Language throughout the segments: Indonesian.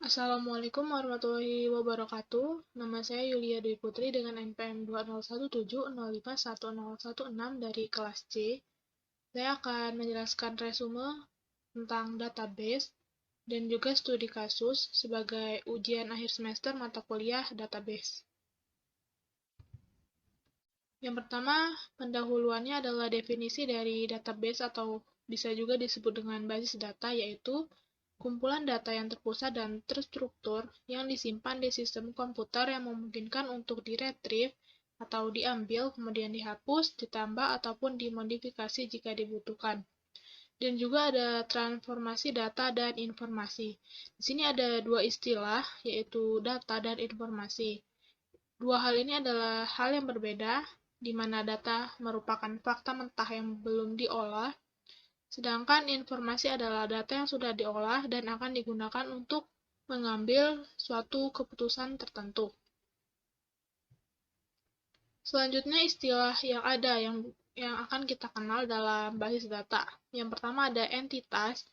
Assalamualaikum warahmatullahi wabarakatuh. Nama saya Yulia Dwi Putri dengan NPM 2017051016 dari kelas C. Saya akan menjelaskan resume tentang database dan juga studi kasus sebagai ujian akhir semester mata kuliah database. Yang pertama, pendahuluannya adalah definisi dari database atau bisa juga disebut dengan basis data, yaitu kumpulan data yang terpusat dan terstruktur yang disimpan di sistem komputer yang memungkinkan untuk diretrieve atau diambil, kemudian dihapus, ditambah, ataupun dimodifikasi jika dibutuhkan. Dan juga ada transformasi data dan informasi. Di sini ada dua istilah, yaitu data dan informasi. Dua hal ini adalah hal yang berbeda, di mana data merupakan fakta mentah yang belum diolah, sedangkan informasi adalah data yang sudah diolah dan akan digunakan untuk mengambil suatu keputusan tertentu. Selanjutnya istilah yang ada yang akan kita kenal dalam basis data. Yang pertama ada entitas.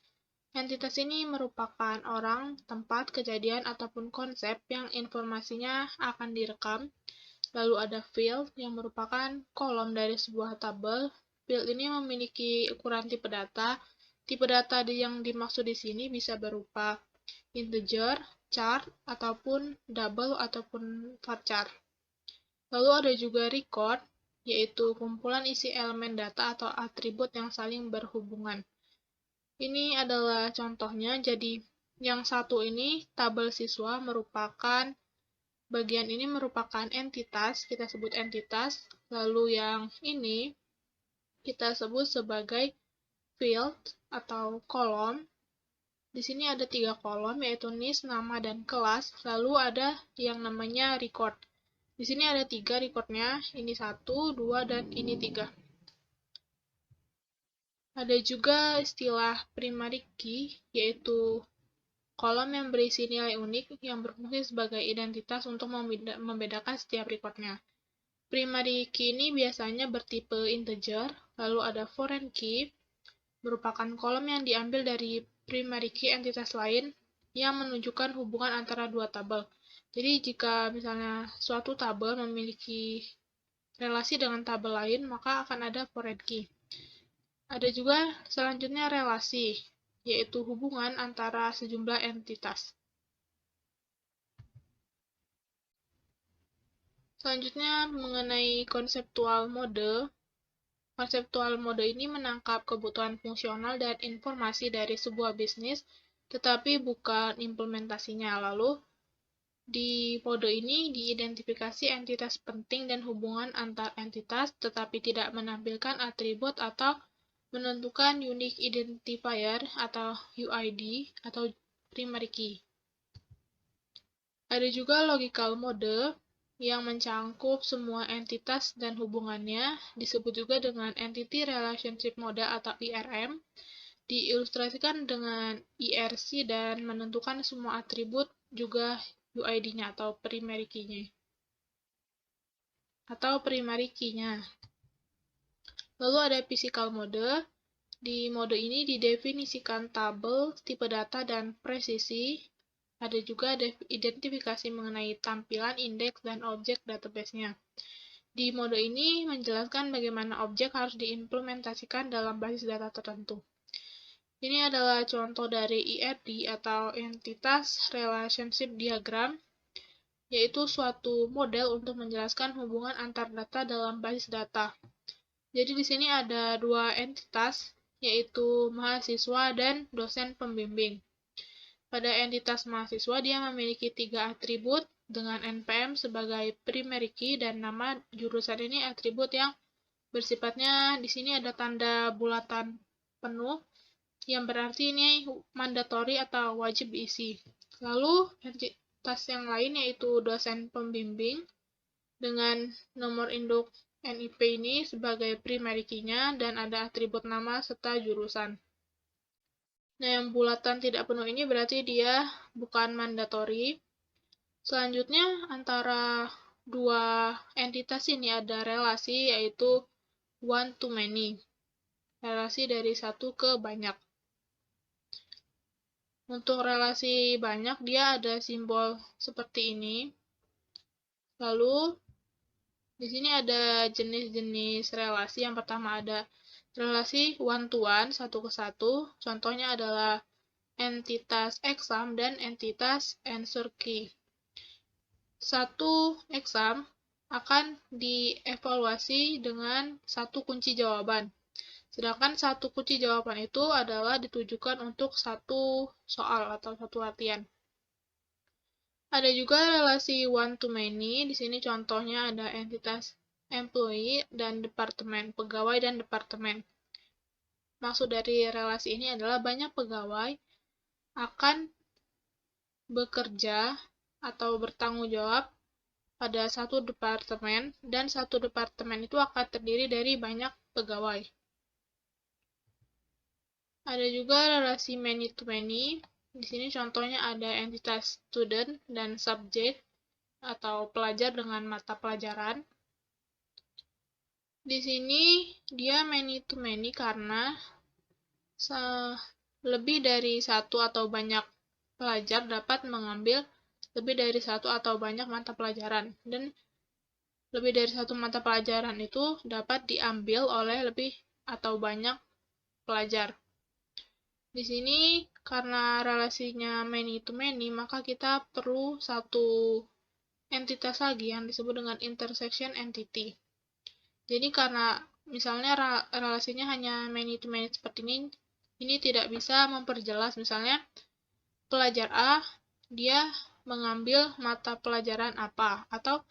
Entitas ini merupakan orang, tempat, kejadian, ataupun konsep yang informasinya akan direkam. Lalu ada field yang merupakan kolom dari sebuah tabel. Field ini memiliki ukuran tipe data. Tipe data yang dimaksud di sini bisa berupa integer, chart, ataupun double ataupun varchar. Lalu ada juga record, yaitu kumpulan isi elemen data atau atribut yang saling berhubungan. Ini adalah contohnya, jadi yang satu ini tabel siswa merupakan bagian ini merupakan entitas, kita sebut entitas, lalu yang ini kita sebut sebagai field atau kolom. Di sini ada 3 kolom, yaitu NIS, nama, dan kelas, lalu ada yang namanya record. Di sini ada 3 recordnya, ini 1, 2, dan ini 3. Ada juga istilah primary key, yaitu kolom yang berisi nilai unik yang berfungsi sebagai identitas untuk membedakan setiap recordnya. Primary key ini biasanya bertipe integer, lalu ada foreign key, merupakan kolom yang diambil dari primary key entitas lain yang menunjukkan hubungan antara dua tabel. Jadi jika misalnya suatu tabel memiliki relasi dengan tabel lain, maka akan ada foreign key. Ada juga selanjutnya relasi, yaitu hubungan antara sejumlah entitas. Selanjutnya mengenai konseptual mode. Konseptual mode ini menangkap kebutuhan fungsional dan informasi dari sebuah bisnis, tetapi bukan implementasinya. Lalu, di mode ini diidentifikasi entitas penting dan hubungan antar entitas, tetapi tidak menampilkan atribut atau menentukan unique identifier atau UID atau primary key. Ada juga logical mode yang mencangkup semua entitas dan hubungannya, disebut juga dengan Entity Relationship Mode atau IRM, diilustrasikan dengan IRC dan menentukan semua atribut juga UID-nya atau primary key-nya. Lalu ada physical mode. Di mode ini didefinisikan tabel, tipe data, dan presisi. Ada juga identifikasi mengenai tampilan, indeks, dan objek database-nya. Di mode ini menjelaskan bagaimana objek harus diimplementasikan dalam basis data tertentu. Ini adalah contoh dari ERD atau Entitas Relationship Diagram, yaitu suatu model untuk menjelaskan hubungan antar data dalam basis data. Jadi di sini ada dua entitas, yaitu mahasiswa dan dosen pembimbing. Pada entitas mahasiswa, dia memiliki 3 atribut dengan NPM sebagai primary key dan nama jurusan ini atribut yang bersifatnya di sini ada tanda bulatan penuh yang berarti ini mandatory atau wajib diisi. Lalu entitas yang lain yaitu dosen pembimbing dengan nomor induk NIP ini sebagai primary key-nya dan ada atribut nama serta jurusan. Nah, yang bulatan tidak penuh ini berarti dia bukan mandatory. Selanjutnya, antara dua entitas ini ada relasi, yaitu one to many. Relasi dari satu ke banyak. Untuk relasi banyak, dia ada simbol seperti ini. Lalu, di sini ada jenis-jenis relasi. Yang pertama ada relasi one-to-one, satu ke satu. Contohnya adalah entitas exam dan entitas answer key. Satu exam akan dievaluasi dengan satu kunci jawaban. Sedangkan satu kunci jawaban itu adalah ditujukan untuk satu soal atau satu latihan. Ada juga relasi one to many. Di sini contohnya ada entitas employee dan departemen, pegawai dan departemen. Maksud dari relasi ini adalah banyak pegawai akan bekerja atau bertanggung jawab pada satu departemen, dan satu departemen itu akan terdiri dari banyak pegawai. Ada juga relasi many to many. Di sini contohnya ada entitas student dan subject atau pelajar dengan mata pelajaran. Di sini dia many to many karena lebih dari satu atau banyak pelajar dapat mengambil lebih dari satu atau banyak mata pelajaran, dan lebih dari satu mata pelajaran itu dapat diambil oleh lebih atau banyak pelajar. Di sini karena relasinya many to many, maka kita perlu satu entitas lagi yang disebut dengan intersection entity. Jadi karena misalnya relasinya hanya many to many seperti ini tidak bisa memperjelas. Misalnya pelajar A, dia mengambil mata pelajaran apa, atau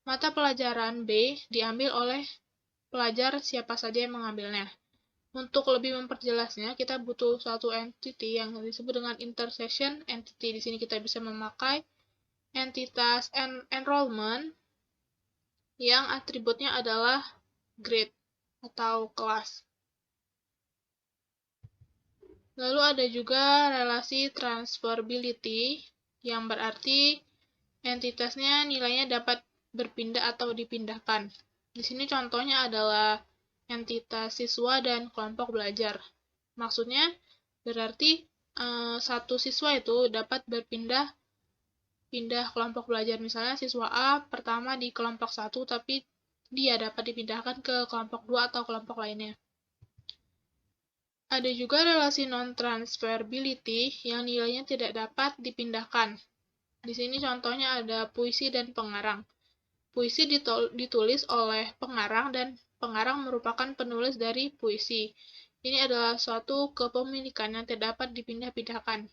mata pelajaran B diambil oleh pelajar siapa saja yang mengambilnya. Untuk lebih memperjelasnya, kita butuh suatu entity yang disebut dengan intersection entity. Di sini kita bisa memakai entitas enrollment yang atributnya adalah grade atau kelas. Lalu ada juga relasi transferability yang berarti entitasnya nilainya dapat berpindah atau dipindahkan. Di sini contohnya adalah entitas siswa dan kelompok belajar. Maksudnya berarti satu siswa itu dapat pindah kelompok belajar. Misalnya siswa A pertama di kelompok 1, tapi dia dapat dipindahkan ke kelompok 2 atau kelompok lainnya. Ada juga relasi non-transferability yang nilainya tidak dapat dipindahkan. Di sini contohnya ada puisi dan pengarang. Puisi ditulis oleh pengarang dan pengarang merupakan penulis dari puisi. Ini adalah suatu kepemilikan yang tidak dapat dipindah-pindahkan.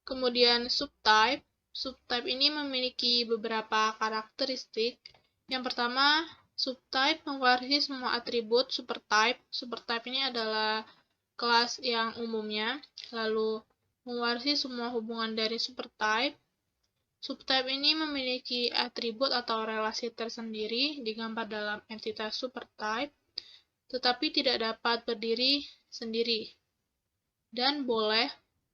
Kemudian subtype. Subtype ini memiliki beberapa karakteristik. Yang pertama, subtype mewarisi semua atribut supertype. Supertype ini adalah kelas yang umumnya, lalu mewarisi semua hubungan dari supertype. Subtype ini memiliki atribut atau relasi tersendiri digambar dalam entitas supertype, tetapi tidak dapat berdiri sendiri, dan boleh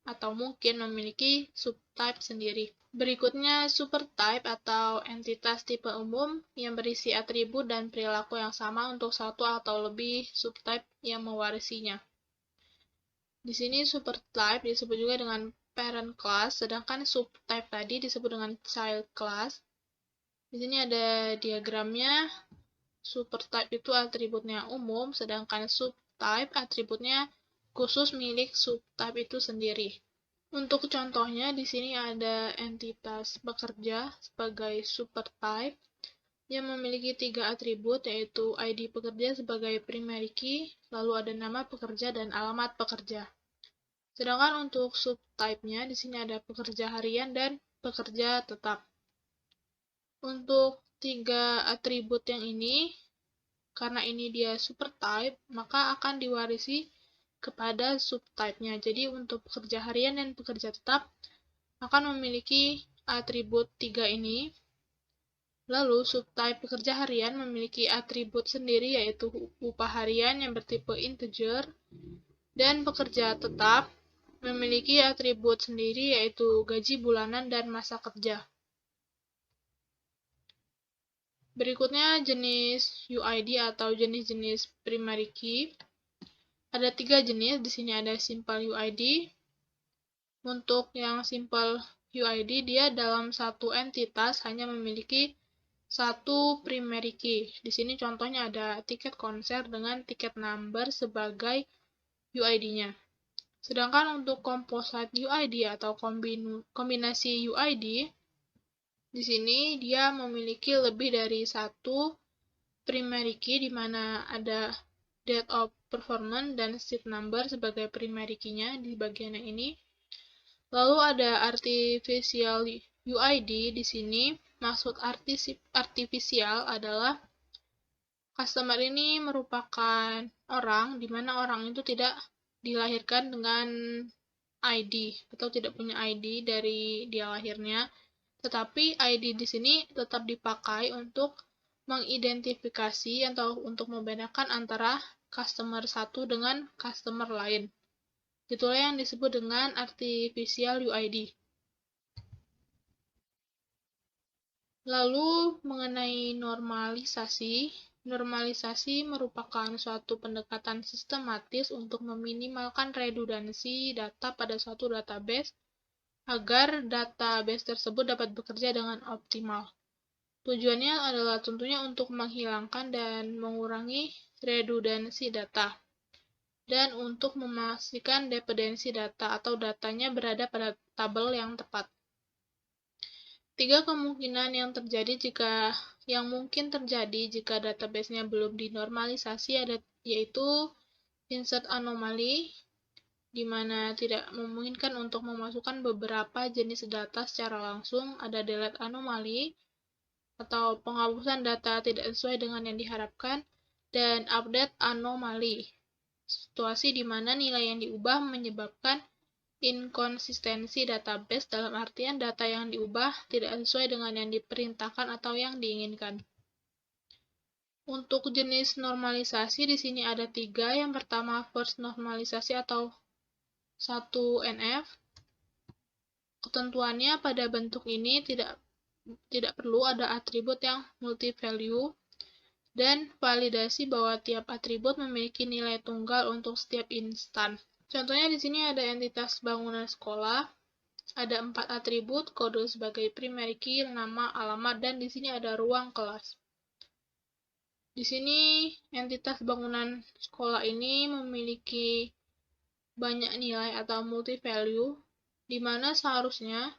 atau mungkin memiliki subtype sendiri. Berikutnya, supertype atau entitas tipe umum yang berisi atribut dan perilaku yang sama untuk satu atau lebih subtype yang mewarisinya. Di sini supertype disebut juga dengan parent class, sedangkan subtype tadi disebut dengan child class. Di sini ada diagramnya. Supertype itu atributnya umum, sedangkan subtype atributnya khusus milik subtype itu sendiri. Untuk contohnya, di sini ada entitas bekerja sebagai supertype yang memiliki 3 atribut, yaitu ID pekerja sebagai primary key, lalu ada nama pekerja dan alamat pekerja. Sedangkan untuk subtype-nya, di sini ada pekerja harian dan pekerja tetap. Untuk 3 atribut yang ini, karena ini dia supertype, maka akan diwarisi kepada subtype-nya. Jadi untuk pekerja harian dan pekerja tetap akan memiliki atribut 3 ini. Lalu subtype pekerja harian memiliki atribut sendiri, yaitu upah harian yang bertipe integer, dan pekerja tetap memiliki atribut sendiri, yaitu gaji bulanan dan masa kerja. Berikutnya jenis UID atau jenis-jenis primary key. Ada 3 jenis, di sini ada simple UID. Untuk yang simple UID, dia dalam satu entitas hanya memiliki satu primary key. Di sini contohnya ada tiket konser dengan tiket number sebagai UID-nya. Sedangkan untuk composite UID atau kombinasi UID, di sini dia memiliki lebih dari satu primary key, di mana ada date of performance dan seat number sebagai primary key-nya di bagian ini. Lalu ada artificial UID. Di sini maksud artificial adalah customer ini merupakan orang, di mana orang itu tidak dilahirkan dengan ID atau tidak punya ID dari dia lahirnya, tetapi ID di sini tetap dipakai untuk mengidentifikasi atau untuk membedakan antara customer satu dengan customer lain. Itulah yang disebut dengan artificial UID. Lalu mengenai normalisasi. Normalisasi merupakan suatu pendekatan sistematis untuk meminimalkan redundansi data pada suatu database agar database tersebut dapat bekerja dengan optimal. Tujuannya adalah tentunya untuk menghilangkan dan mengurangi redundansi data, dan untuk memastikan dependensi data atau datanya berada pada tabel yang tepat. 3 kemungkinan yang mungkin terjadi jika database-nya belum dinormalisasi yaitu insert anomaly, di mana tidak memungkinkan untuk memasukkan beberapa jenis data secara langsung, ada delete anomaly, atau penghapusan data tidak sesuai dengan yang diharapkan, dan update anomaly, situasi di mana nilai yang diubah menyebabkan inkonsistensi database, dalam artian data yang diubah tidak sesuai dengan yang diperintahkan atau yang diinginkan. Untuk jenis normalisasi di sini ada 3. Yang pertama first normalisasi atau 1NF. Ketentuannya pada bentuk ini tidak perlu ada atribut yang multi-value, dan validasi bahwa tiap atribut memiliki nilai tunggal untuk setiap instan. Contohnya di sini ada entitas bangunan sekolah, ada 4 atribut, kode sebagai primary key, nama, alamat, dan di sini ada ruang kelas. Di sini entitas bangunan sekolah ini memiliki banyak nilai atau multi-value, di mana seharusnya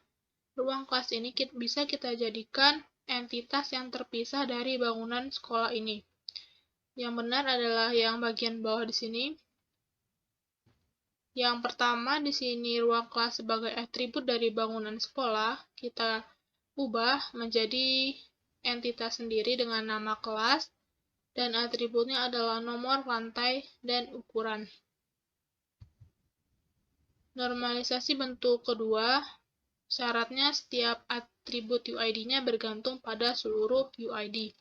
ruang kelas ini bisa kita jadikan entitas yang terpisah dari bangunan sekolah ini. Yang benar adalah yang bagian bawah di sini. Yang pertama di sini ruang kelas sebagai atribut dari bangunan sekolah kita ubah menjadi entitas sendiri dengan nama kelas, dan atributnya adalah nomor, lantai, dan ukuran. Normalisasi bentuk kedua, syaratnya setiap atribut UID-nya bergantung pada seluruh UID.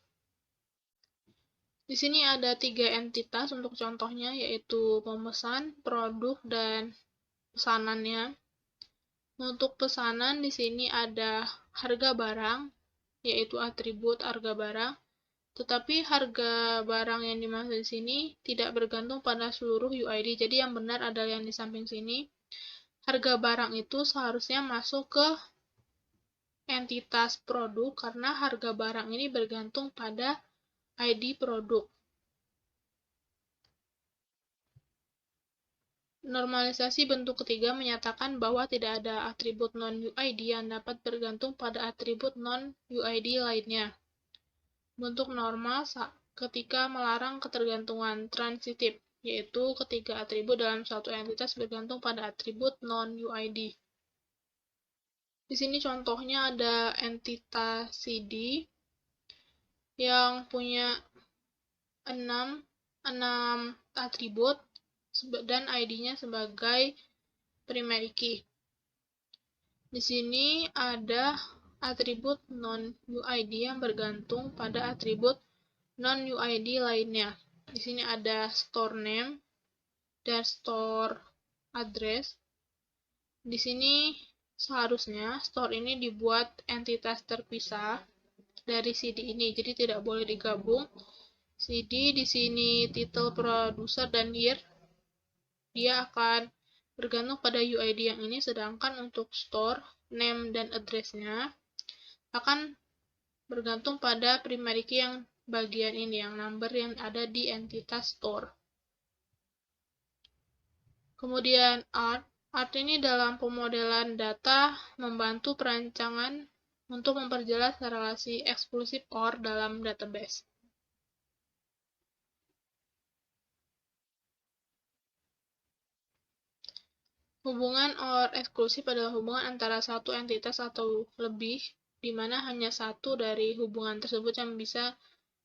Di sini ada 3 entitas untuk contohnya, yaitu pemesan, produk, dan pesanannya. Untuk pesanan di sini ada harga barang, yaitu atribut harga barang. Tetapi harga barang yang dimaksud di sini tidak bergantung pada seluruh UID. Jadi yang benar adalah yang di samping sini. Harga barang itu seharusnya masuk ke entitas produk karena harga barang ini bergantung pada ID produk. Normalisasi bentuk ketiga menyatakan bahwa tidak ada atribut non-UID yang dapat bergantung pada atribut non-UID lainnya. Bentuk normal ketika melarang ketergantungan transitif, yaitu ketiga atribut dalam suatu entitas bergantung pada atribut non-UID. Di sini contohnya ada entitas CD yang punya 6 atribut dan ID-nya sebagai primary key. Di sini ada atribut non-UID yang bergantung pada atribut non-UID lainnya. Di sini ada store name dan store address. Di sini seharusnya store ini dibuat entitas terpisah dari CD ini, jadi tidak boleh digabung. CD di sini title, producer, dan year. dia akan bergantung pada UID yang ini, sedangkan untuk store, name dan address-nya akan bergantung pada primary key yang bagian ini, yang number yang ada di entitas store. Kemudian art ini dalam pemodelan data membantu perancangan untuk memperjelas relasi eksklusif OR dalam database. Hubungan OR eksklusif adalah hubungan antara satu entitas atau lebih, di mana hanya satu dari hubungan tersebut yang bisa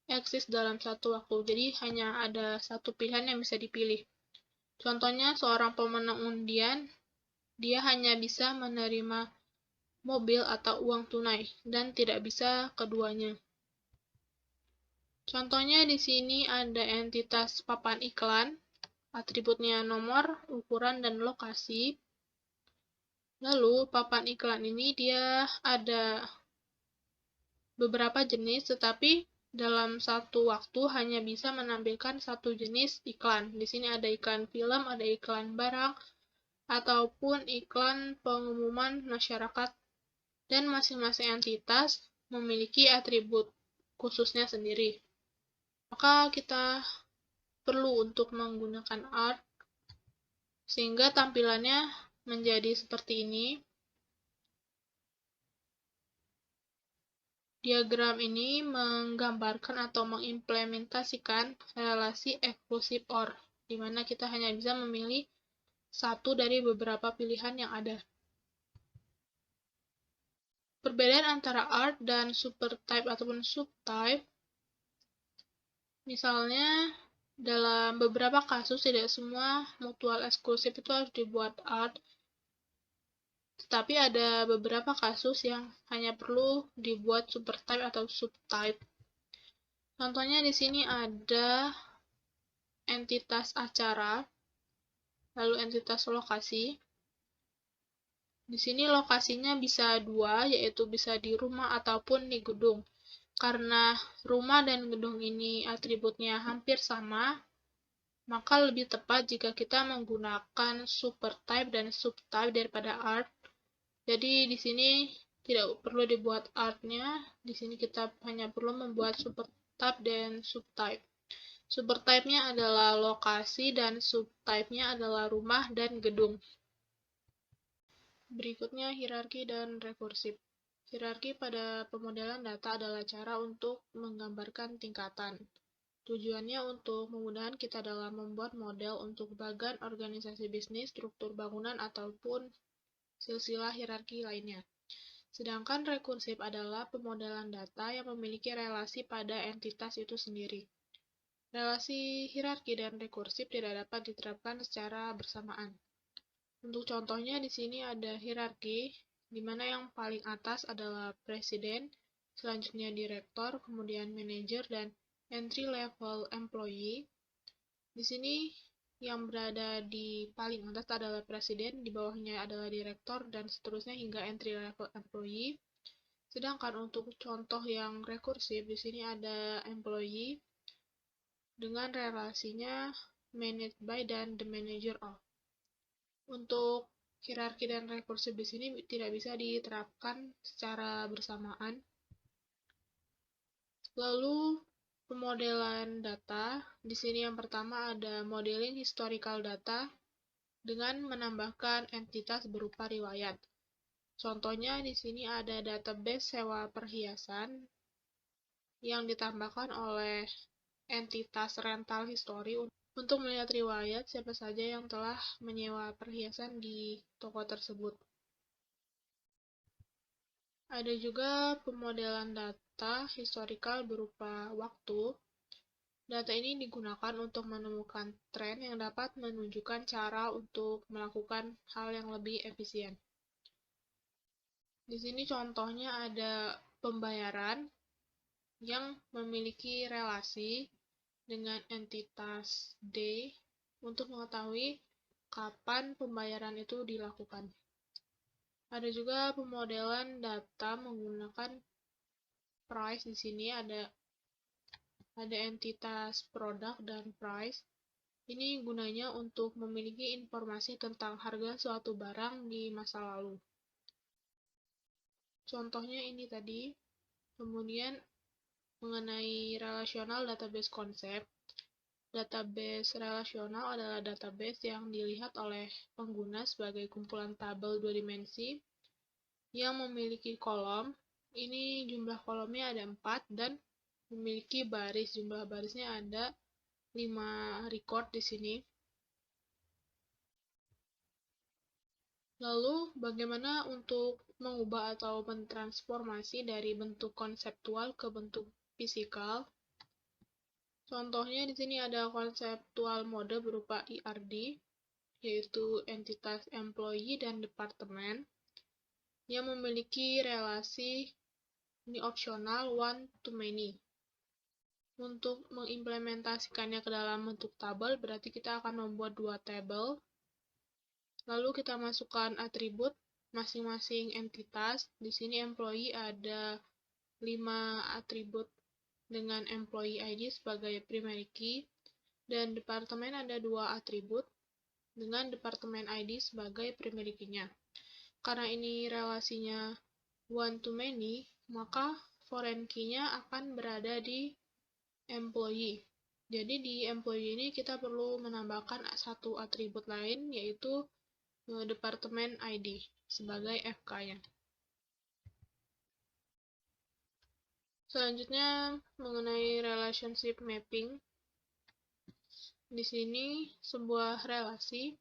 eksis dalam satu waktu. Jadi hanya ada satu pilihan yang bisa dipilih. Contohnya, seorang pemenang undian, dia hanya bisa menerima mobil atau uang tunai, dan tidak bisa keduanya. Contohnya di sini ada entitas papan iklan, atributnya nomor, ukuran, dan lokasi. Lalu, papan iklan ini dia ada beberapa jenis, tetapi dalam satu waktu hanya bisa menampilkan satu jenis iklan. Di sini ada iklan film, ada iklan barang, ataupun iklan pengumuman masyarakat, dan masing-masing entitas memiliki atribut khususnya sendiri. Maka kita perlu untuk menggunakan art sehingga tampilannya menjadi seperti ini. Diagram ini menggambarkan atau mengimplementasikan relasi eksklusif OR, di mana kita hanya bisa memilih satu dari beberapa pilihan yang ada. Perbedaan antara art dan supertype ataupun subtype, misalnya dalam beberapa kasus tidak semua mutual eksklusif itu harus dibuat art, tetapi ada beberapa kasus yang hanya perlu dibuat supertype atau subtype. Contohnya di sini ada entitas acara, lalu entitas lokasi. Di sini lokasinya bisa dua, yaitu bisa di rumah ataupun di gedung. Karena rumah dan gedung ini atributnya hampir sama, maka lebih tepat jika kita menggunakan supertype dan subtype daripada art. Jadi di sini tidak perlu dibuat art-nya, di sini kita hanya perlu membuat supertype dan subtype. Supertype-nya adalah lokasi dan subtype-nya adalah rumah dan gedung. Berikutnya hierarki dan rekursif. Hierarki pada pemodelan data adalah cara untuk menggambarkan tingkatan. Tujuannya untuk memudahkan kita dalam membuat model untuk bagan organisasi bisnis, struktur bangunan, ataupun silsilah hierarki lainnya. Sedangkan rekursif adalah pemodelan data yang memiliki relasi pada entitas itu sendiri. Relasi hierarki dan rekursif tidak dapat diterapkan secara bersamaan. Untuk contohnya di sini ada hierarki, di mana yang paling atas adalah presiden, selanjutnya direktur, kemudian manajer, dan entry level employee. Di sini yang berada di paling atas adalah presiden, di bawahnya adalah direktur, dan seterusnya hingga entry level employee. Sedangkan untuk contoh yang rekursif, di sini ada employee dengan relasinya managed by dan the manager of. Untuk hierarki dan rekursif di sini tidak bisa diterapkan secara bersamaan. Lalu pemodelan data, di sini yang pertama ada modeling historical data dengan menambahkan entitas berupa riwayat. Contohnya di sini ada database sewa perhiasan yang ditambahkan oleh entitas rental history untuk melihat riwayat siapa saja yang telah menyewa perhiasan di toko tersebut. Ada juga pemodelan data historical berupa waktu. Data ini digunakan untuk menemukan tren yang dapat menunjukkan cara untuk melakukan hal yang lebih efisien. Di sini contohnya ada pembayaran yang memiliki relasi dengan entitas D untuk mengetahui kapan pembayaran itu dilakukan. Ada juga pemodelan data menggunakan price. Di sini ada entitas produk dan price Ini gunanya untuk memiliki informasi tentang harga suatu barang di masa lalu. Contohnya ini tadi. Kemudian mengenai relational database konsep. Database relasional adalah database yang dilihat oleh pengguna sebagai kumpulan tabel 2 dimensi yang memiliki kolom. Ini jumlah kolomnya ada 4 dan memiliki baris. Jumlah barisnya ada 5 record di sini. Lalu, bagaimana untuk mengubah atau mentransformasi dari bentuk konseptual ke bentuk fisikal? Contohnya di sini ada konseptual mode berupa ERD, yaitu entitas employee dan departemen, yang memiliki relasi ini opsional one to many. Untuk mengimplementasikannya ke dalam bentuk tabel, berarti kita akan membuat 2 tabel. Lalu kita masukkan atribut masing-masing entitas. Di sini employee ada 5 atribut dengan employee ID sebagai primary key, dan departemen ada 2 atribut dengan departemen ID sebagai primary key-nya. Karena ini relasinya one to many, maka foreign key-nya akan berada di employee. Jadi di employee ini kita perlu menambahkan satu atribut lain, yaitu departemen ID sebagai FK-nya. Selanjutnya mengenai relationship mapping. Di sini sebuah relasi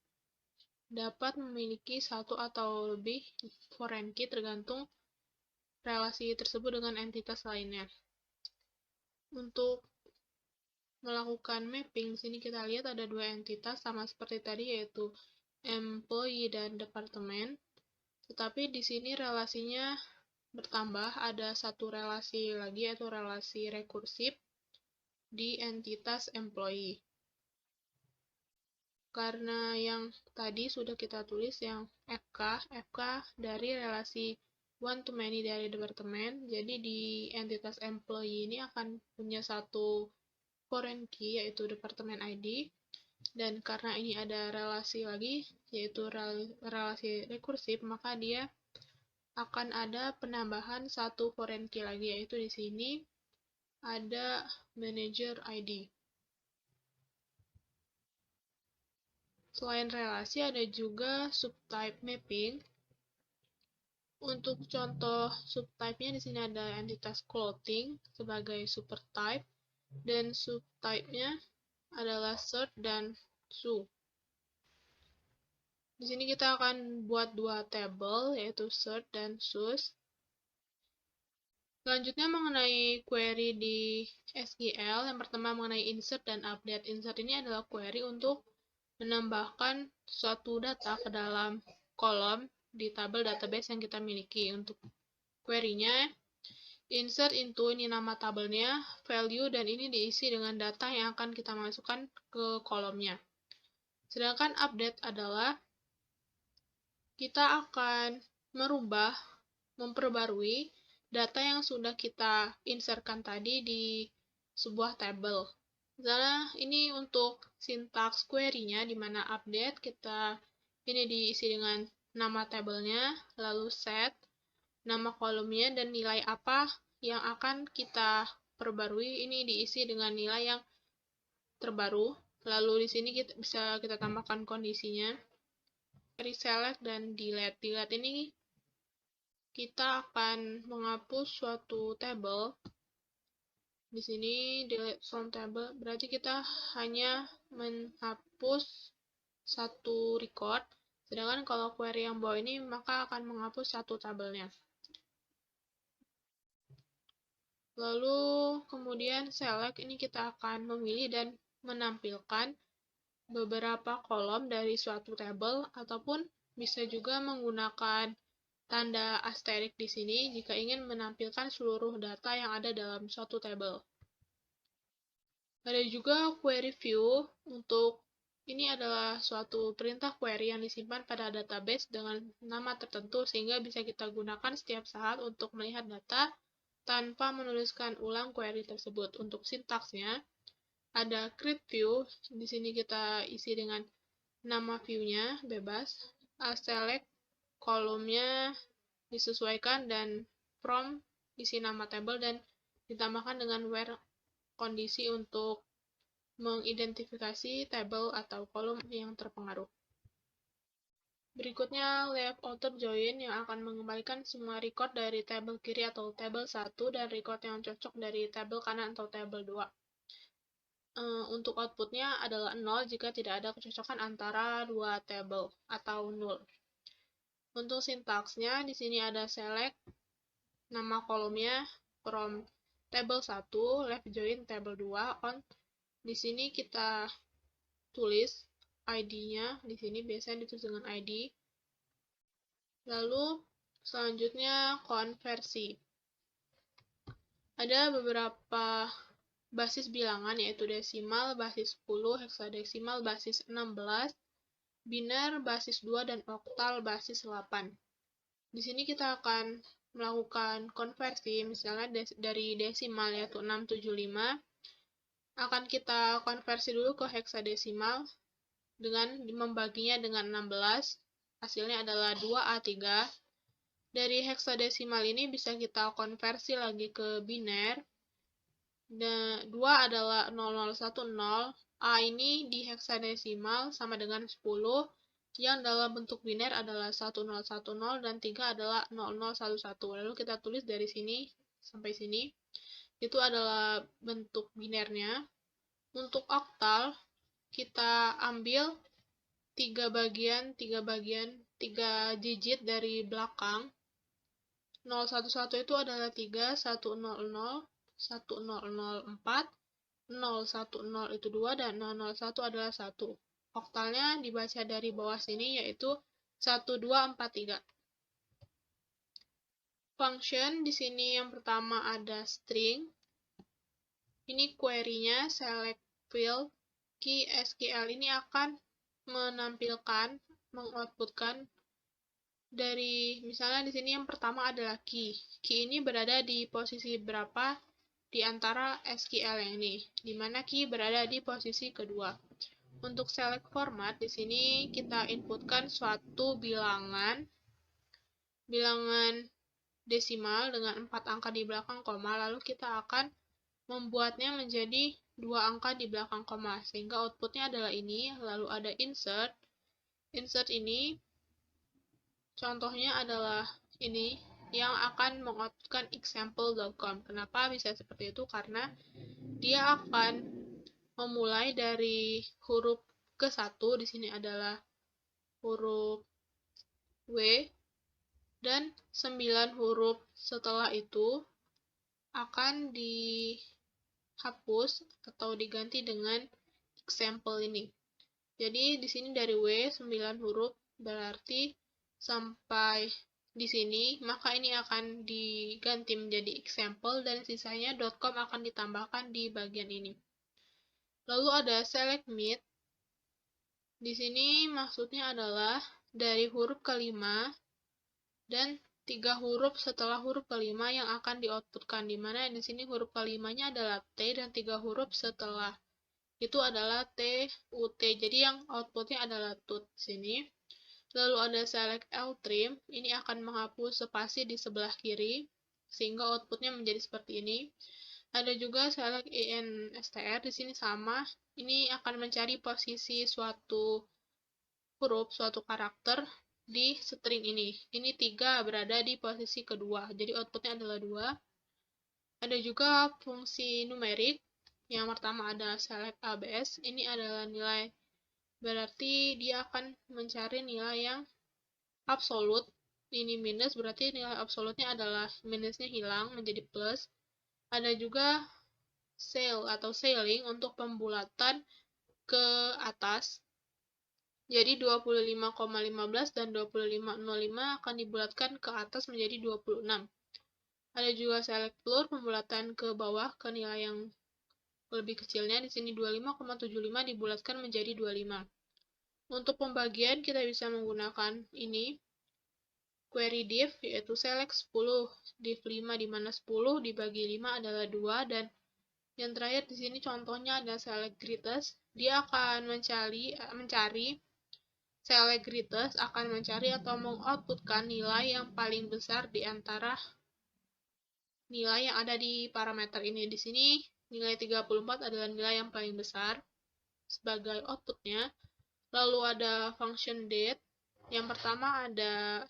dapat memiliki satu atau lebih foreign key tergantung relasi tersebut dengan entitas lainnya. Untuk melakukan mapping, di sini kita lihat ada 2 entitas sama seperti tadi, yaitu employee dan departemen. Tetapi di sini relasinya bertambah, ada satu relasi lagi, yaitu relasi rekursif di entitas employee. Karena yang tadi sudah kita tulis yang FK dari relasi one to many dari departemen, jadi di entitas employee ini akan punya satu foreign key, yaitu departemen ID, dan karena ini ada relasi lagi, yaitu relasi rekursif, maka dia akan ada penambahan satu foreign key lagi, yaitu di sini ada manager ID. Selain relasi, ada juga subtype mapping. Untuk contoh subtype-nya di sini ada entitas clothing sebagai supertype, dan subtype-nya adalah shirt dan shoe. Di sini kita akan buat 2 tabel, yaitu shirt dan shoes. Selanjutnya mengenai query di SQL, yang pertama mengenai insert dan update. Insert ini adalah query untuk menambahkan suatu data ke dalam kolom di tabel database yang kita miliki. Untuk query-nya, insert into, ini nama tabelnya, value, dan ini diisi dengan data yang akan kita masukkan ke kolomnya. Sedangkan update adalah kita akan memperbarui data yang sudah kita insertkan tadi di sebuah tabel. Misalnya ini untuk sintaks query-nya, di mana update ini diisi dengan nama tabelnya, lalu set, nama kolomnya, dan nilai apa yang akan kita perbarui, ini diisi dengan nilai yang terbaru. Lalu di sini bisa kita tambahkan kondisinya, reselect dan delete. Delete ini kita akan menghapus suatu tabel. Di sini delete from table berarti kita hanya menghapus satu record, sedangkan kalau query yang bawah ini maka akan menghapus satu tabelnya. Lalu kemudian select, ini kita akan memilih dan menampilkan beberapa kolom dari suatu tabel, ataupun bisa juga menggunakan tanda asterik di sini jika ingin menampilkan seluruh data yang ada dalam suatu tabel. Ada juga query view. Untuk ini adalah suatu perintah query yang disimpan pada database dengan nama tertentu, sehingga bisa kita gunakan setiap saat untuk melihat data tanpa menuliskan ulang query tersebut. Untuk sintaksnya, ada create view, di sini kita isi dengan nama view-nya bebas, select kolomnya disesuaikan, dan from isi nama tabel dan ditambahkan dengan where kondisi untuk mengidentifikasi tabel atau kolom yang terpengaruh. Berikutnya left outer join yang akan mengembalikan semua record dari tabel kiri atau tabel 1 dan record yang cocok dari tabel kanan atau tabel 2. Untuk outputnya adalah 0 jika tidak ada kecocokan antara dua tabel atau 0. Untuk sintaksnya di sini ada select nama kolomnya from table 1, left join table 2 on. Di sini kita tulis ID-nya, di sini biasanya ditulis dengan ID. Lalu selanjutnya konversi. Ada beberapa basis bilangan yaitu desimal, basis 10, heksadesimal, basis 16, biner, basis 2, dan oktal, basis 8. Di sini kita akan melakukan konversi, misalnya dari desimal yaitu 675, akan kita konversi dulu ke heksadesimal dengan membaginya dengan 16, hasilnya adalah 2A3. Dari heksadesimal ini bisa kita konversi lagi ke biner. 2 adalah 0010, A ini di heksadesimal sama dengan 10, yang dalam bentuk biner adalah 1010, dan 3 adalah 0011. Lalu kita tulis dari sini sampai sini, itu adalah bentuk binernya. Untuk oktal, kita ambil 3 digit dari belakang. 011 itu adalah 3, 100, 1004, 010 itu 2, dan 001 adalah 1. Oktalnya dibaca dari bawah sini yaitu 1243. Function di sini yang pertama ada string. Ini query-nya select field. Key SQL ini akan menampilkan, mengoutputkan dari, misalnya di sini yang pertama adalah key. Key ini berada di posisi berapa di antara SQL yang ini, di mana key berada di posisi kedua. Untuk select format, di sini kita inputkan suatu bilangan desimal dengan 4 angka di belakang koma, lalu kita akan membuatnya menjadi 2 angka di belakang koma, sehingga outputnya adalah ini. Lalu ada insert. Insert ini contohnya adalah ini, yang akan mengoutputkan example.com. Kenapa bisa seperti itu? Karena dia akan memulai dari huruf ke-1, di sini adalah huruf W, dan 9 huruf setelah itu akan dihapus atau diganti dengan example ini. Jadi di sini dari W 9 huruf, berarti sampai di sini, maka ini akan diganti menjadi example, dan sisanya .com akan ditambahkan di bagian ini. Lalu ada select mid. Di sini maksudnya adalah dari huruf kelima dan 3 huruf setelah huruf kelima yang akan dioutputkan, di mana di sini huruf kelimanya adalah T dan 3 huruf setelah itu adalah T, U, T. Jadi yang outputnya adalah tut sini. Lalu ada select L-trim, ini akan menghapus spasi di sebelah kiri, sehingga outputnya menjadi seperti ini. Ada juga select INSTR, di sini sama, ini akan mencari posisi suatu huruf, suatu karakter di string ini. Ini 3 berada di posisi kedua, jadi outputnya adalah 2. Ada juga fungsi numerik, yang pertama ada select ABS, ini adalah nilai, berarti dia akan mencari nilai yang absolut. Ini minus, berarti nilai absolutnya adalah minusnya hilang menjadi plus. Ada juga sail atau sailing untuk pembulatan ke atas. Jadi 25,15 dan 25,05 akan dibulatkan ke atas menjadi 26. Ada juga select floor, pembulatan ke bawah ke nilai yang lebih kecilnya. Di sini 25,75 dibulatkan menjadi 25. Untuk pembagian kita bisa menggunakan ini, query div, yaitu select 10 div 5, di mana 10 dibagi 5 adalah 2, dan Yang terakhir di sini contohnya ada select greatest. Dia akan mencari select greatest akan mencari atau mengoutputkan nilai yang paling besar di antara nilai yang ada di parameter ini. Di sini nilai 34 adalah nilai yang paling besar sebagai outputnya. Lalu ada function date. Yang pertama ada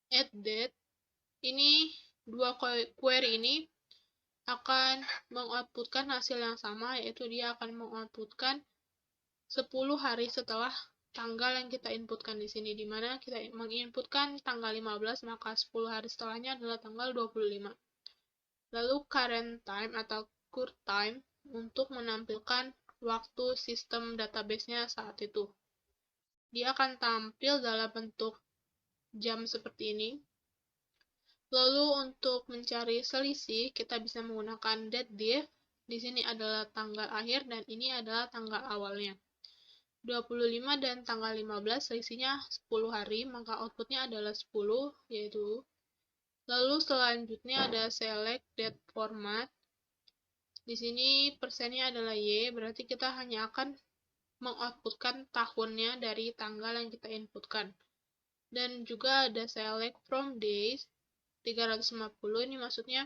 add date. Ini dua query ini akan mengoutputkan hasil yang sama, yaitu dia akan mengoutputkan 10 hari setelah tanggal yang kita inputkan di sini, di mana kita menginputkan tanggal 15, maka 10 hari setelahnya adalah tanggal 25. Lalu current time atau current time untuk menampilkan waktu sistem database-nya saat itu. Dia akan tampil dalam bentuk jam seperti ini. Lalu untuk mencari selisih, kita bisa menggunakan datediff. Di sini adalah tanggal akhir dan ini adalah tanggal awalnya. 25 dan tanggal 15 selisihnya 10 hari, maka outputnya adalah 10, yaitu. Lalu selanjutnya ada select date format. Di sini persennya adalah Y, berarti kita hanya akan mengoutputkan tahunnya dari tanggal yang kita inputkan. Dan juga ada select from days 350, ini maksudnya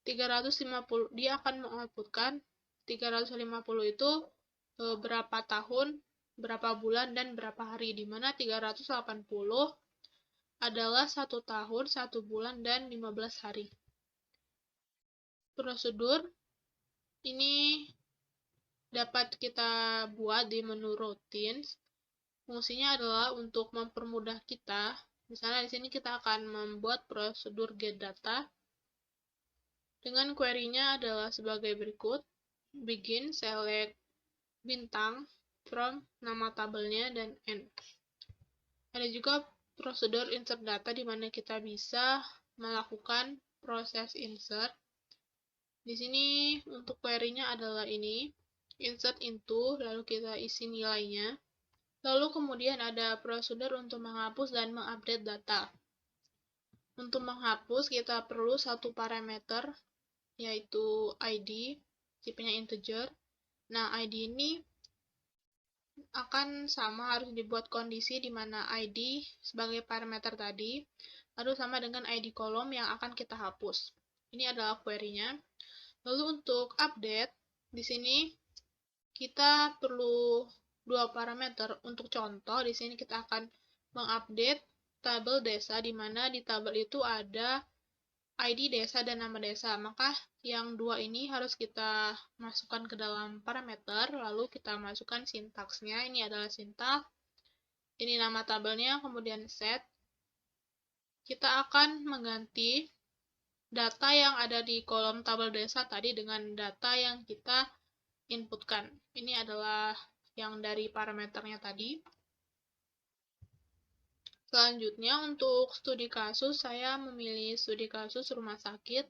350, dia akan mengoutputkan 350 itu berapa tahun, berapa bulan, dan berapa hari, di mana 380 adalah 1 tahun, 1 bulan, dan 15 hari. Prosedur ini dapat kita buat di menu routines. Fungsinya adalah untuk mempermudah kita. Misalnya di sini kita akan membuat prosedur get data. Dengan query-nya adalah sebagai berikut. Begin, select bintang, from, nama tabelnya, dan end. Ada juga prosedur insert data di mana kita bisa melakukan proses insert. Di sini untuk query-nya adalah ini, insert into, lalu kita isi nilainya. Lalu kemudian ada prosedur untuk menghapus dan mengupdate data. Untuk menghapus kita perlu satu parameter, yaitu ID, tipenya integer. Nah, ID ini akan sama, harus dibuat kondisi di mana ID sebagai parameter tadi harus sama dengan ID kolom yang akan kita hapus. Ini adalah query-nya. Lalu untuk update, di sini kita perlu dua parameter. Untuk contoh, di sini kita akan mengupdate tabel desa, di mana di tabel itu ada ID desa dan nama desa. Maka yang dua ini harus kita masukkan ke dalam parameter, lalu kita masukkan sintaksnya. Ini adalah sintaks. Ini nama tabelnya, kemudian set. Kita akan mengganti data yang ada di kolom tabel desa tadi dengan data yang kita inputkan. Ini adalah yang dari parameternya tadi. Selanjutnya untuk studi kasus, saya memilih studi kasus rumah sakit.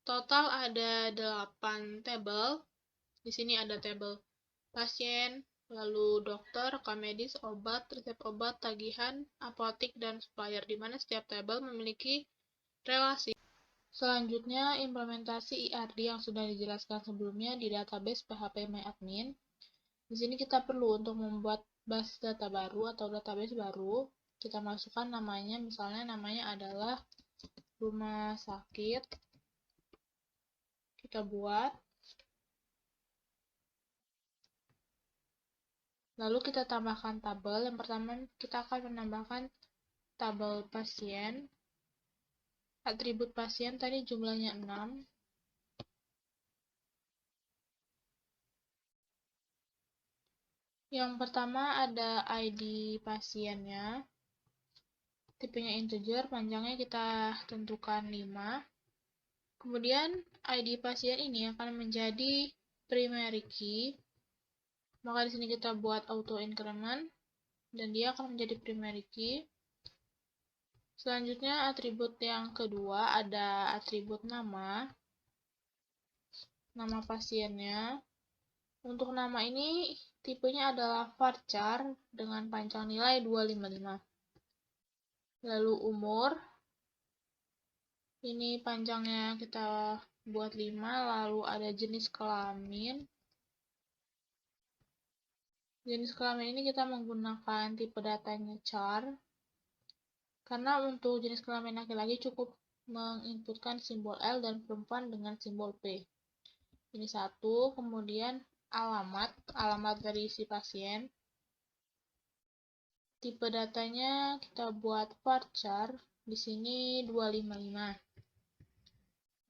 Total ada 8 tabel. Di sini ada tabel pasien, lalu dokter, rekam medis, obat, resep obat, tagihan, apotik, dan supplier, di mana setiap tabel memiliki relasi. Selanjutnya, implementasi IRD yang sudah dijelaskan sebelumnya di database PHP-MyAdmin. Di sini kita perlu untuk membuat basis data baru atau database baru. Kita masukkan namanya, misalnya namanya adalah rumah sakit. Kita buat. Lalu kita tambahkan tabel. Yang pertama kita akan menambahkan tabel pasien. Atribut pasien tadi jumlahnya 6. Yang pertama ada ID pasiennya. Tipenya integer, panjangnya kita tentukan 5. Kemudian ID pasien ini akan menjadi primary key. Maka di sini kita buat auto increment dan dia akan menjadi primary key. Selanjutnya atribut yang kedua ada atribut nama. Nama pasiennya. Untuk nama ini tipenya adalah varchar dengan panjang nilai 255. Lalu umur. Ini panjangnya kita buat 5, lalu ada jenis kelamin. Jenis kelamin ini kita menggunakan tipe datanya char, karena untuk jenis kelamin laki-laki cukup menginputkan simbol L dan perempuan dengan simbol P. Ini 1, kemudian alamat dari si pasien. Tipe datanya kita buat varchar, di sini 255.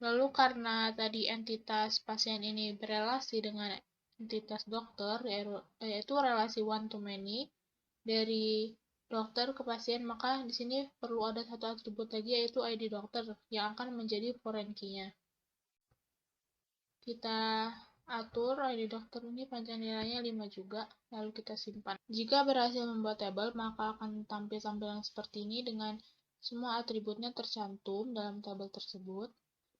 Lalu karena tadi entitas pasien ini berelasi dengan entitas dokter, yaitu relasi one to many dari dokter ke pasien, maka di sini perlu ada satu atribut lagi, yaitu ID dokter yang akan menjadi foreign key-nya. Kita atur ID dokter ini panjang nilainya 5 juga, lalu kita simpan. Jika berhasil membuat tabel, maka akan tampil tampilan seperti ini dengan semua atributnya tercantum dalam tabel tersebut.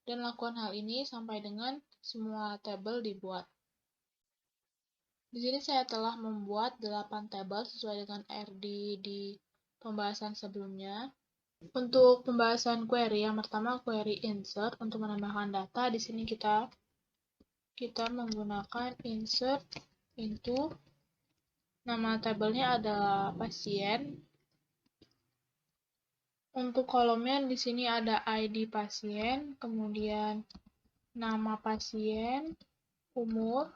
Dan lakukan hal ini sampai dengan semua tabel dibuat. Di sini saya telah membuat 8 tabel sesuai dengan RD di pembahasan sebelumnya. Untuk pembahasan query, yang pertama query insert untuk menambahkan data. Di sini kita menggunakan insert into, nama tabelnya adalah pasien. Untuk kolomnya di sini ada ID pasien, kemudian nama pasien, umur,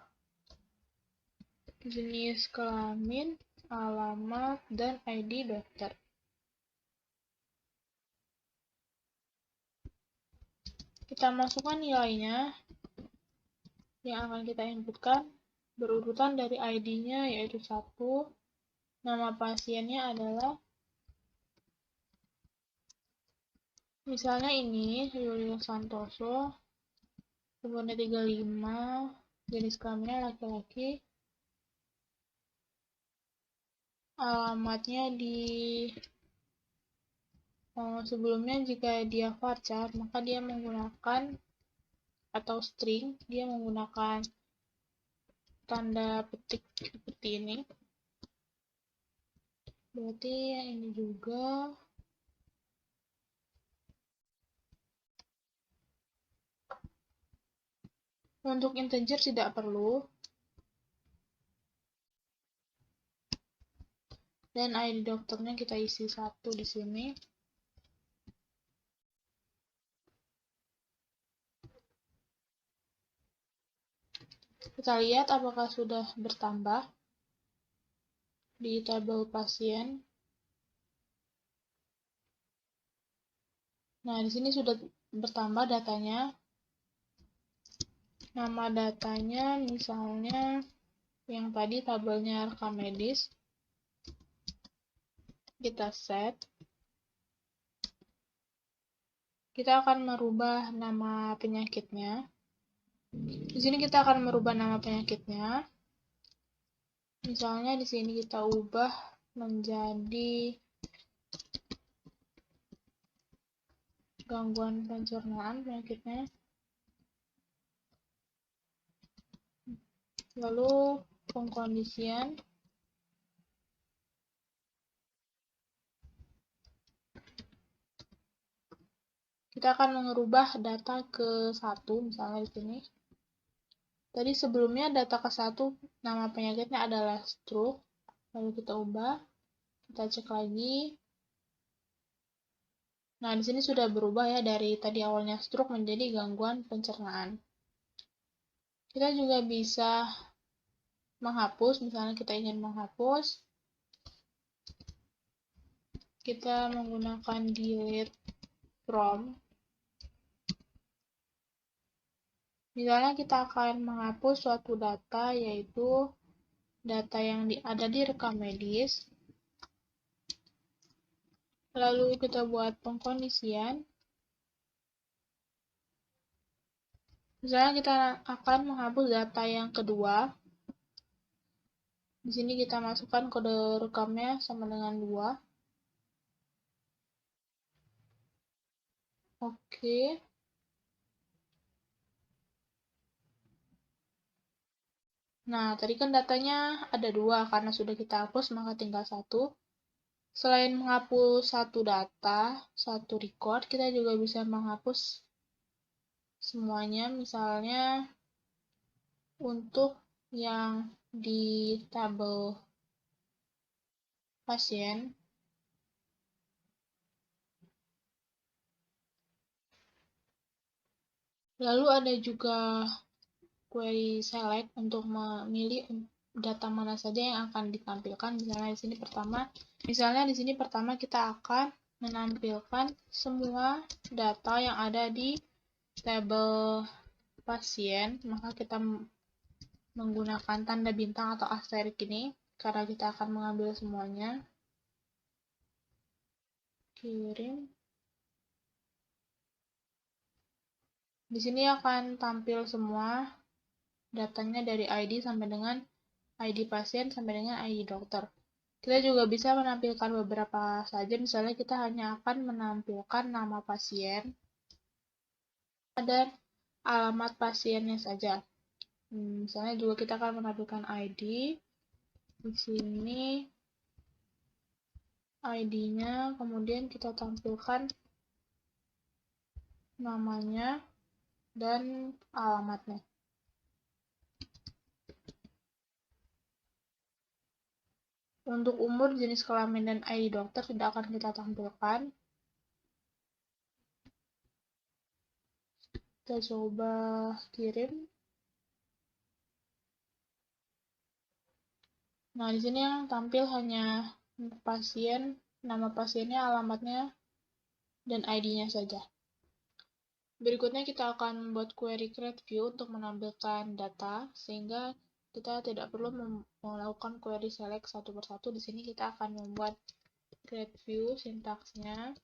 jenis kelamin, alamat, dan ID dokter. Kita masukkan nilainya yang akan kita inputkan berurutan dari ID-nya, yaitu 1. Nama pasiennya adalah, misalnya ini, Yulio Santoso, umurnya 35, jenis kelaminnya laki-laki, alamatnya di sebelumnya jika dia varchar, maka dia menggunakan atau string, dia menggunakan tanda petik seperti ini. Berarti yang ini juga. Untuk integer tidak perlu. Dan ID dokternya kita isi 1 di sini. Kita lihat apakah sudah bertambah di tabel pasien. Nah, di sini sudah bertambah datanya. Nama datanya misalnya yang tadi tabelnya rekam medis. Kita set. Kita akan merubah nama penyakitnya. Di sini kita akan merubah nama penyakitnya. Misalnya di sini kita ubah menjadi gangguan pencernaan penyakitnya. Lalu pengkondisian. Kita akan mengubah data ke 1, misalnya di sini. Tadi sebelumnya data ke 1, nama penyakitnya adalah stroke. Lalu kita ubah. Kita cek lagi. Nah, di sini sudah berubah ya, dari tadi awalnya stroke menjadi gangguan pencernaan. Kita juga bisa menghapus, misalnya kita ingin menghapus. Kita menggunakan delete from. Misalnya kita akan menghapus suatu data, yaitu data yang ada di rekam medis. Lalu kita buat pengkondisian. Misalnya kita akan menghapus data yang kedua. Di sini kita masukkan kode rekamnya sama dengan 2. Oke. Nah, tadi kan datanya ada 2, karena sudah kita hapus maka tinggal 1. Selain menghapus satu data, satu record, kita juga bisa menghapus semuanya, misalnya untuk yang di tabel pasien, lalu ada juga query select untuk memilih data mana saja yang akan ditampilkan. Misalnya di sini pertama kita akan menampilkan semua data yang ada di tabel pasien, maka kita menggunakan tanda bintang atau asterisk ini karena kita akan mengambil semuanya. Kirim. Di sini akan tampil semua datanya dari ID sampai dengan ID pasien sampai dengan ID dokter. Kita juga bisa menampilkan beberapa saja, misalnya kita hanya akan menampilkan nama pasien dan alamat pasiennya saja. Misalnya juga kita akan menampilkan ID. Di sini ID-nya, kemudian kita tampilkan namanya dan alamatnya. Untuk umur, jenis kelamin, dan ID dokter tidak akan kita tampilkan. Kita coba kirim. Nah, di sini yang tampil hanya pasien, nama pasiennya, alamatnya, dan ID-nya saja. Berikutnya kita akan membuat query create view untuk menampilkan data, sehingga kita tidak perlu melakukan query select satu persatu. Di sini kita akan membuat create view, sintaksnya.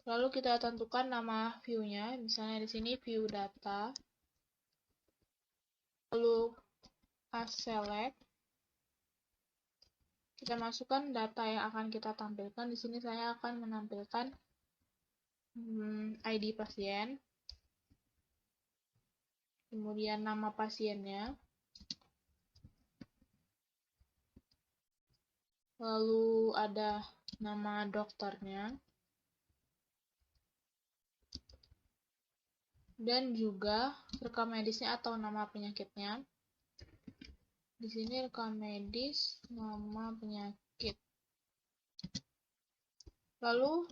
Lalu kita tentukan nama view-nya, misalnya di sini view data. Lalu select. Kita masukkan data yang akan kita tampilkan. Di sini saya akan menampilkan ID pasien, kemudian nama pasiennya, lalu ada nama dokternya, dan juga rekam medisnya atau nama penyakitnya. Di sini rekam medis, nama penyakit. Lalu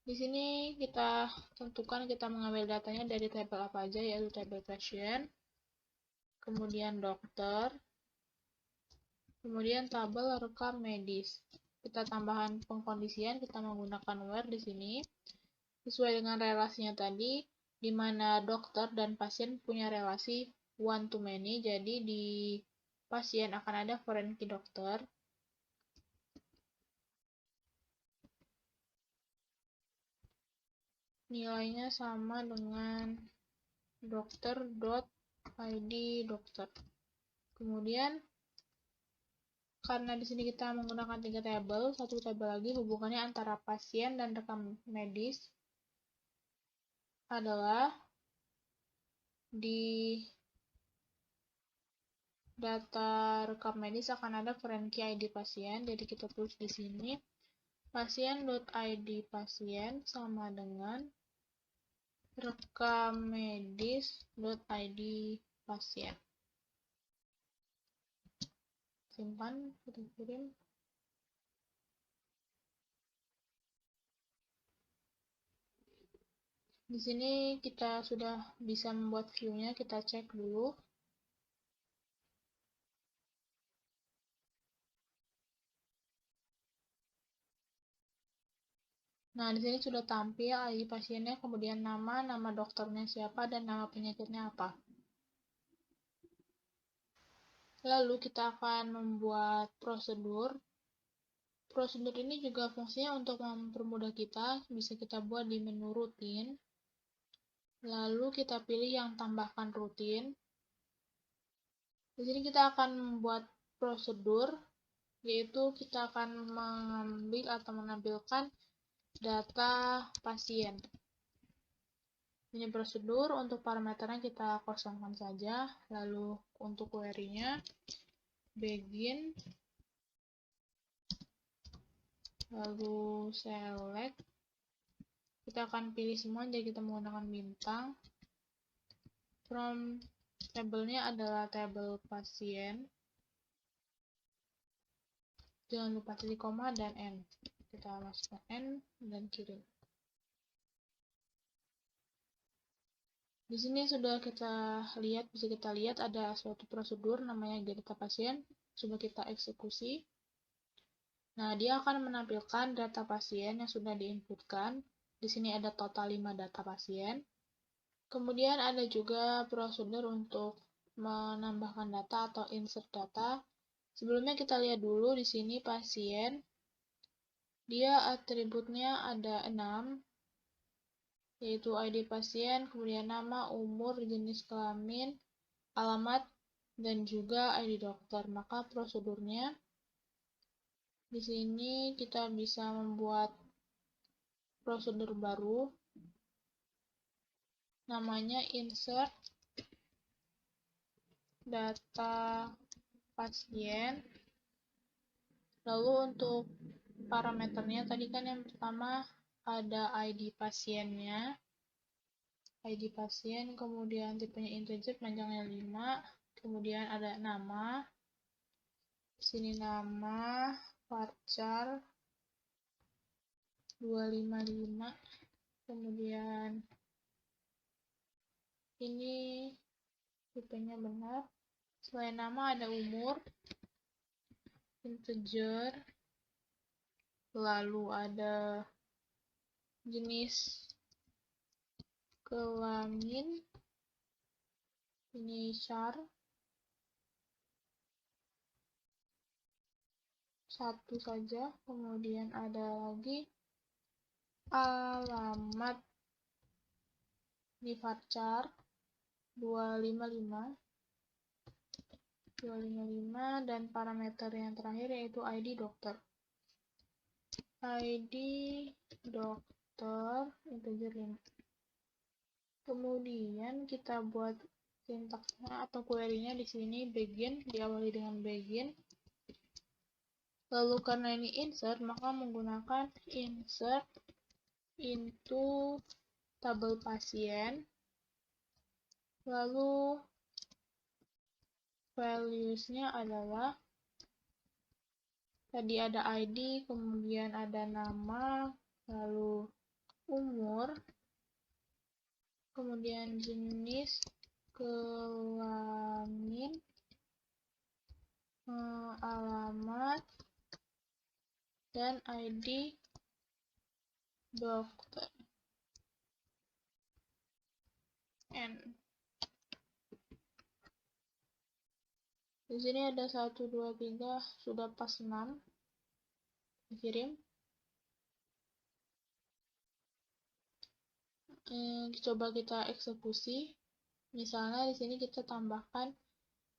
di sini kita tentukan kita mengambil datanya dari tabel apa aja, yaitu tabel pasien, kemudian dokter, kemudian tabel rekam medis. Kita tambahkan pengkondisian, kita menggunakan where di sini sesuai dengan relasinya tadi, di mana dokter dan pasien punya relasi one to many. Jadi di pasien akan ada foreign key dokter. Nilainya sama dengan dokter.id dokter. Kemudian karena di sini kita menggunakan 3 tabel, satu tabel lagi hubungannya antara pasien dan rekam medis adalah di data rekam medis akan ada foreign key ID pasien. Jadi kita tulis di sini pasien.id pasien sama dengan rekam medis.id pasien. Simpan, kita kirim. Di sini kita sudah bisa membuat view-nya, kita cek dulu. Nah, di sini sudah tampil ID pasiennya, kemudian nama dokternya siapa, dan nama penyakitnya apa. Lalu kita akan membuat prosedur. Prosedur ini juga fungsinya untuk mempermudah kita, bisa kita buat di menu rutin. Lalu kita pilih yang tambahkan rutin. Di sini kita akan membuat prosedur, yaitu kita akan mengambil atau menampilkan data pasien. Ini prosedur, untuk parameternya kita kosongkan saja. Lalu untuk query-nya, begin, lalu select. Kita akan pilih semua, jadi kita menggunakan bintang. From tabelnya adalah tabel pasien. Jangan lupa titik koma dan N. Kita masukkan N dan kirim. Di sini sudah bisa kita lihat ada suatu prosedur namanya get data pasien. Coba kita eksekusi. Nah, dia akan menampilkan data pasien yang sudah diinputkan. Di sini ada total 5 data pasien. Kemudian ada juga prosedur untuk menambahkan data atau insert data. Sebelumnya kita lihat dulu di sini pasien. Dia atributnya ada 6, yaitu ID pasien, kemudian nama, umur, jenis kelamin, alamat, dan juga ID dokter. Maka prosedurnya di sini kita bisa membuat prosedur baru, namanya insert data pasien. Lalu untuk parameternya tadi kan yang pertama ada ID pasiennya, ID pasien, kemudian tipenya integer, panjangnya 5, kemudian ada nama, di sini nama, varchar 255, kemudian ini tipenya benar. Selain nama ada umur, integer, lalu ada jenis kelamin, ini char, satu saja, kemudian ada lagi alamat di varchar 255 dan parameter yang terakhir yaitu ID dokter. ID dokter integer 5. Kemudian kita buat sintaksnya atau query-nya di sini begin, diawali dengan begin. Lalu karena ini insert, maka menggunakan insert into tabel pasien. Lalu values-nya adalah tadi ada ID, kemudian ada nama, lalu umur, kemudian jenis kelamin, alamat, dan ID dokter. N. Di sini ada 1, 2, 3, sudah pas 6. Kirim. Coba kita eksekusi. Misalnya di sini kita tambahkan,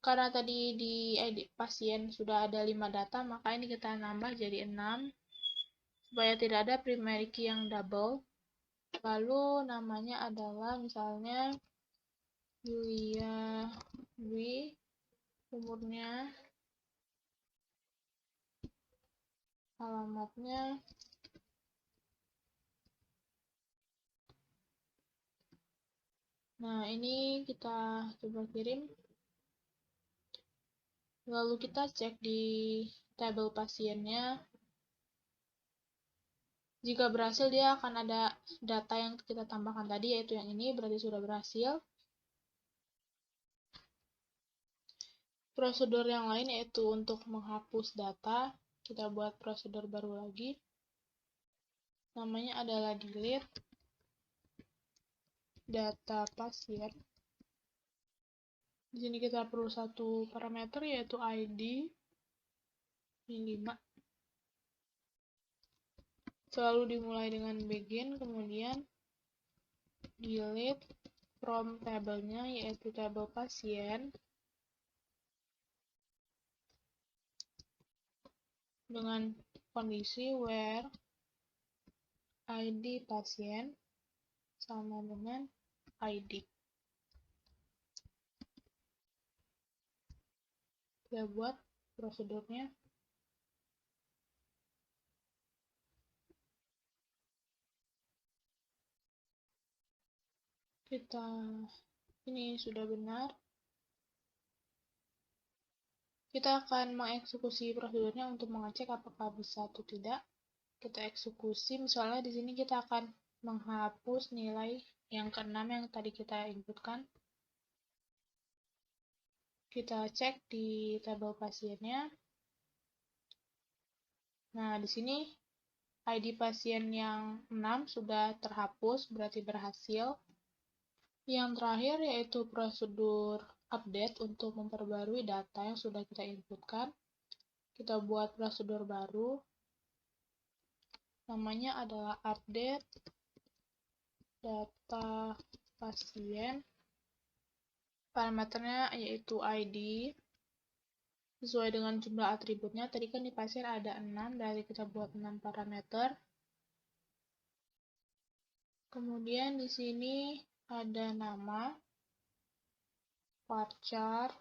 karena tadi di edit pasien sudah ada 5 data, maka ini kita nambah jadi 6 supaya tidak ada primary key yang double. Lalu namanya adalah misalnya Yulia Dwi, umurnya, alamatnya, nah ini kita coba kirim. Lalu kita cek di tabel pasiennya. Jika berhasil, dia akan ada data yang kita tambahkan tadi, yaitu yang ini, berarti sudah berhasil. Prosedur yang lain yaitu untuk menghapus data. Kita buat prosedur baru lagi. Namanya adalah delete data pasien. Di sini kita perlu satu parameter yaitu ID. Ini 5. Selalu dimulai dengan begin, kemudian delete from tabelnya yaitu tabel pasien dengan kondisi where ID pasien sama dengan ID. Kita buat prosedurnya. Kita Ini sudah benar. Kita akan mengeksekusi prosedurnya untuk mengecek apakah bisa atau tidak. Kita eksekusi, misalnya di sini kita akan menghapus nilai yang ke-6 yang tadi kita inputkan. Kita cek di tabel pasiennya. Nah, di sini ID pasien yang 6 sudah terhapus, berarti berhasil. Yang terakhir yaitu prosedur update untuk memperbarui data yang sudah kita inputkan. Kita buat prosedur baru. Namanya adalah update data pasien. Parameternya yaitu ID. Sesuai dengan jumlah atributnya, tadi kan di pasien ada 6, berarti kita buat 6 parameter. Kemudian di sini ada nama, varchar,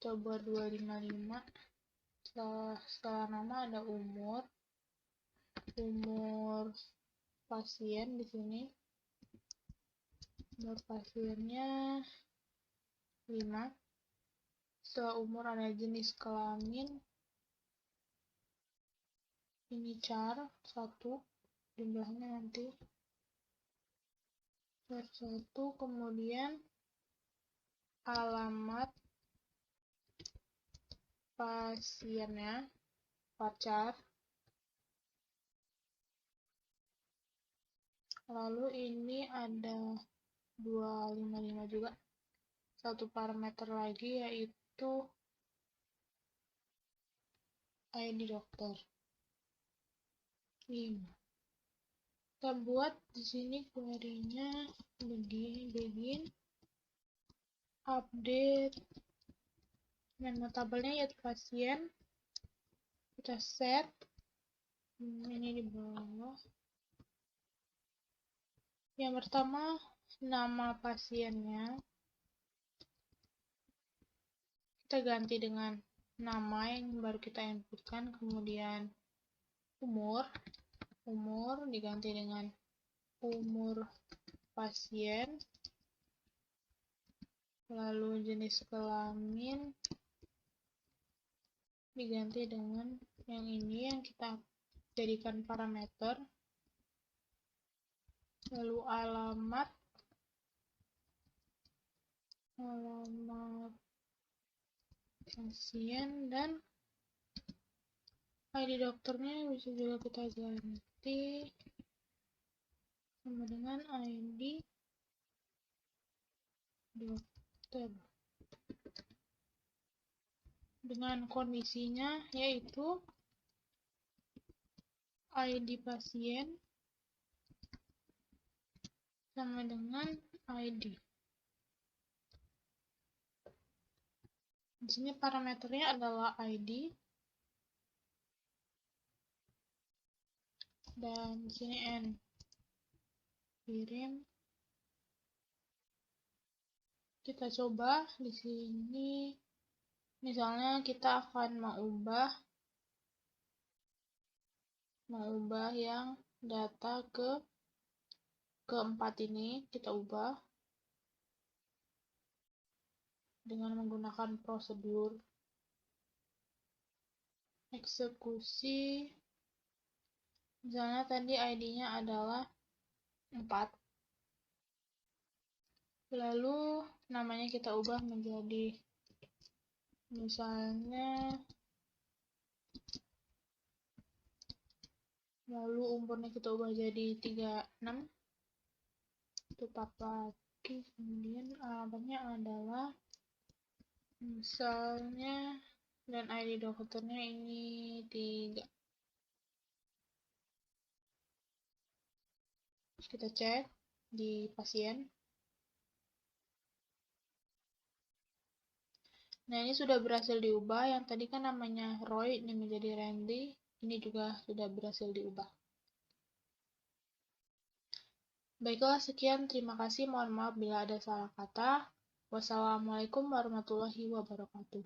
kita buat 255. Setelah nama ada umur pasien di sini. Umur pasiennya 5. Setelah umur ada jenis kelamin. Ini char 1, jumlahnya nanti char 1, kemudian alamat pasiennya, varchar. Lalu ini ada 255 juga. Satu parameter lagi yaitu ID dokter. Kita buat di sini query-nya begin update. Nama tabelnya yaitu pasien. Kita set. Ini di bawah. Yang pertama nama pasiennya. Kita ganti dengan nama yang baru kita inputkan, kemudian umur diganti dengan umur pasien, lalu jenis kelamin diganti dengan yang ini yang kita jadikan parameter, lalu alamat pasien, dan ID dokternya bisa juga kita ganti sama dengan ID dokter dengan kondisinya yaitu ID pasien sama dengan ID. Di sini parameternya adalah ID dan di sini N. Kirim. Kita coba di sini. Misalnya kita akan mengubah yang data keempat ini, kita ubah dengan menggunakan prosedur eksekusi. Misalnya tadi ID-nya adalah 4. Lalu namanya kita ubah menjadi misalnya, lalu umurnya kita ubah jadi 36. Itu 4 lagi. Kemudian alamatnya adalah misalnya, dan ID dokternya ini 3. Kita cek di pasien. Nah, ini sudah berhasil diubah. Yang tadi kan namanya Roy, ini menjadi Randy. Ini juga sudah berhasil diubah. Baiklah, sekian. Terima kasih. Mohon maaf bila ada salah kata. Wassalamualaikum warahmatullahi wabarakatuh.